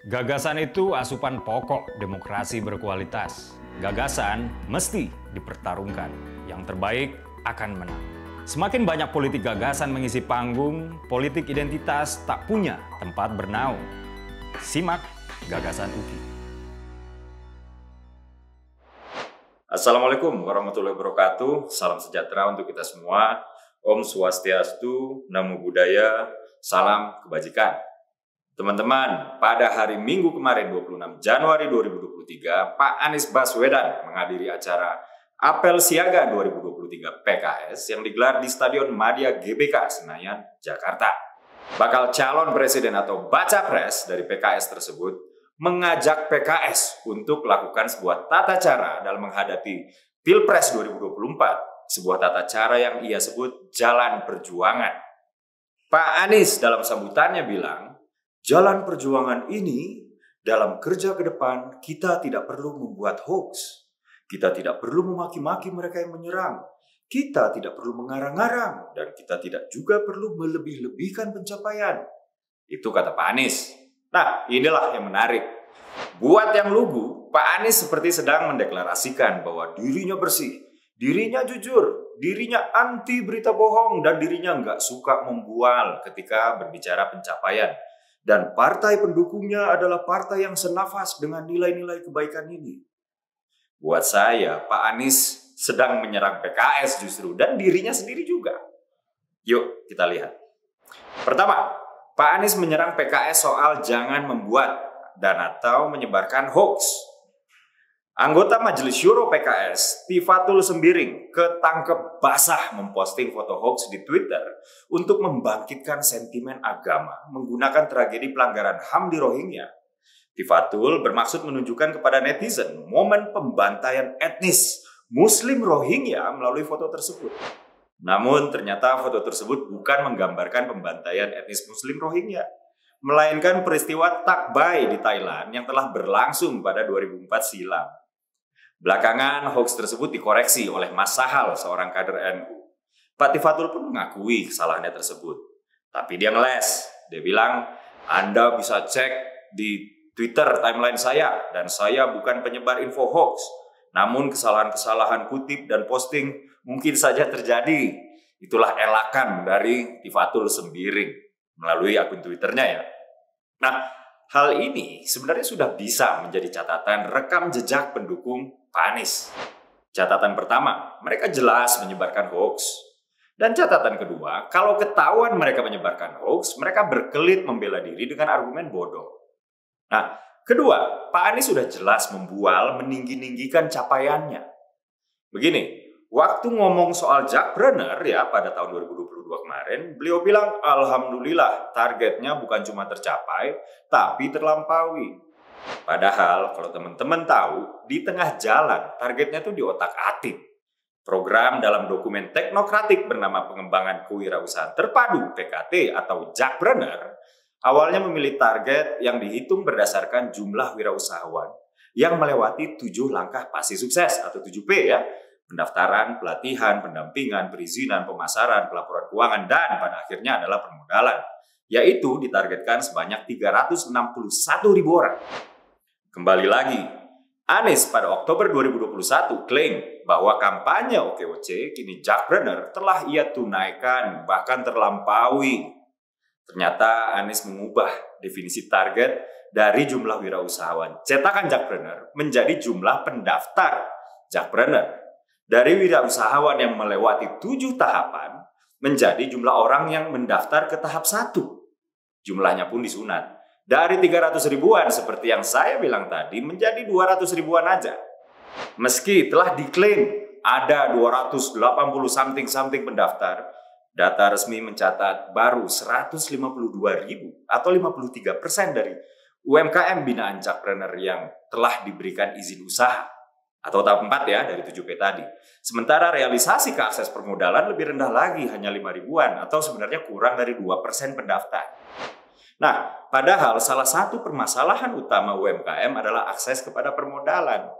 Gagasan itu asupan pokok demokrasi berkualitas. Gagasan mesti dipertarungkan. Yang terbaik akan menang. Semakin banyak politik gagasan mengisi panggung, politik identitas tak punya tempat bernaung. Simak Gagasan UKI. Assalamualaikum warahmatullahi wabarakatuh. Salam sejahtera untuk kita semua. Om Swastiastu, Namo Buddhaya, salam kebajikan. Teman-teman, pada hari Minggu kemarin 26 Januari 2023, Pak Anies Baswedan menghadiri acara Apel Siaga 2023 PKS yang digelar di Stadion Madia GBK Senayan, Jakarta. Bakal calon presiden atau baca pres dari PKS tersebut mengajak PKS untuk melakukan sebuah tata cara dalam menghadapi Pilpres 2024, sebuah tata cara yang ia sebut jalan perjuangan. Pak Anies dalam sambutannya bilang, jalan perjuangan ini dalam kerja ke depan kita tidak perlu membuat hoax. Kita tidak perlu memaki-maki mereka yang menyerang. Kita tidak perlu mengarang-arang. Dan kita tidak juga perlu melebih-lebihkan pencapaian. Itu kata Pak Anies. Nah, inilah yang menarik. Buat yang lugu, Pak Anies seperti sedang mendeklarasikan bahwa dirinya bersih, dirinya jujur, dirinya anti berita bohong, dan dirinya nggak suka membual ketika berbicara pencapaian. Dan partai pendukungnya adalah partai yang senafas dengan nilai-nilai kebaikan ini. Buat saya, Pak Anies sedang menyerang PKS justru, dan dirinya sendiri juga. Yuk, kita lihat. Pertama, Pak Anies menyerang PKS soal jangan membuat dan atau menyebarkan hoax. Anggota Majelis Syuro PKS, Tifatul Sembiring, ketangkep basah memposting foto hoax di Twitter untuk membangkitkan sentimen agama menggunakan tragedi pelanggaran HAM di Rohingya. Tifatul bermaksud menunjukkan kepada netizen momen pembantaian etnis Muslim Rohingya melalui foto tersebut. Namun ternyata foto tersebut bukan menggambarkan pembantaian etnis Muslim Rohingya, melainkan peristiwa Takbai di Thailand yang telah berlangsung pada 2004 silam. Belakangan, hoax tersebut dikoreksi oleh Mas Sahal, seorang kader NU. Pak Tifatul pun mengakui kesalahannya tersebut. Tapi dia ngeles. Dia bilang, Anda bisa cek di Twitter timeline saya, dan saya bukan penyebar info hoax. Namun kesalahan-kesalahan kutip dan posting mungkin saja terjadi. Itulah elakan dari Tifatul Sembiring melalui akun Twitternya ya. Nah, hal ini sebenarnya sudah bisa menjadi catatan rekam jejak pendukung Pak Anies. Catatan pertama, mereka jelas menyebarkan hoax. Dan catatan kedua, kalau ketahuan mereka menyebarkan hoax, mereka berkelit membela diri dengan argumen bodoh. Nah, kedua, Pak Anies sudah jelas membual meninggi-ninggikan capaiannya. Begini, waktu ngomong soal Jackpreneur ya pada tahun 2022 kemarin, beliau bilang, Alhamdulillah targetnya bukan cuma tercapai, tapi terlampaui. Padahal kalau teman-teman tahu, di tengah jalan targetnya tuh diotak-atik. Program dalam dokumen teknokratik bernama Pengembangan Kewirausahaan Terpadu PKT atau Jackpreneur awalnya memilih target yang dihitung berdasarkan jumlah wirausahawan yang melewati 7 langkah pasti sukses atau 7P ya. Pendaftaran, pelatihan, pendampingan, perizinan, pemasaran, pelaporan keuangan, dan pada akhirnya adalah permodalan. Yaitu ditargetkan sebanyak 361.000 orang. Kembali lagi, Anies pada Oktober 2021 klaim bahwa kampanye OKOC kini Jackpreneur telah ia tunaikan bahkan terlampaui. Ternyata Anies mengubah definisi target dari jumlah wirausahawan cetakan Jackpreneur menjadi jumlah pendaftar Jackpreneur. Dari wirausahawan yang melewati 7 tahapan menjadi jumlah orang yang mendaftar ke tahap 1. Jumlahnya pun disunat. Dari 300 ribuan seperti yang saya bilang tadi menjadi 200 ribuan aja. Meski telah diklaim ada 280 something pendaftar, data resmi mencatat baru 152 ribu atau 53% dari UMKM binaan Jackpreneur yang telah diberikan izin usaha atau tahap 4 ya dari 7P tadi. Sementara realisasi ke akses permodalan lebih rendah lagi, hanya 5 ribuan atau sebenarnya kurang dari 2% pendaftar. Nah, padahal salah satu permasalahan utama UMKM adalah akses kepada permodalan.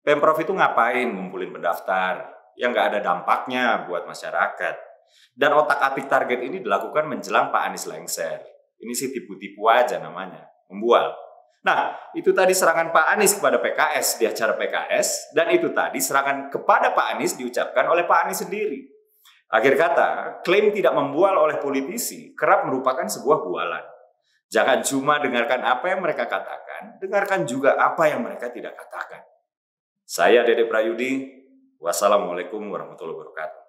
Pemprov itu ngapain ngumpulin pendaftar yang nggak ada dampaknya buat masyarakat. Dan otak-atik target ini dilakukan menjelang Pak Anies lengser. Ini sih tipu-tipu aja namanya, membual. Nah, itu tadi serangan Pak Anies kepada PKS di acara PKS, dan itu tadi serangan kepada Pak Anies diucapkan oleh Pak Anies sendiri. Akhir kata, klaim tidak membual oleh politisi kerap merupakan sebuah bualan. Jangan cuma dengarkan apa yang mereka katakan, dengarkan juga apa yang mereka tidak katakan. Saya Dede Prayudi, wassalamualaikum warahmatullahi wabarakatuh.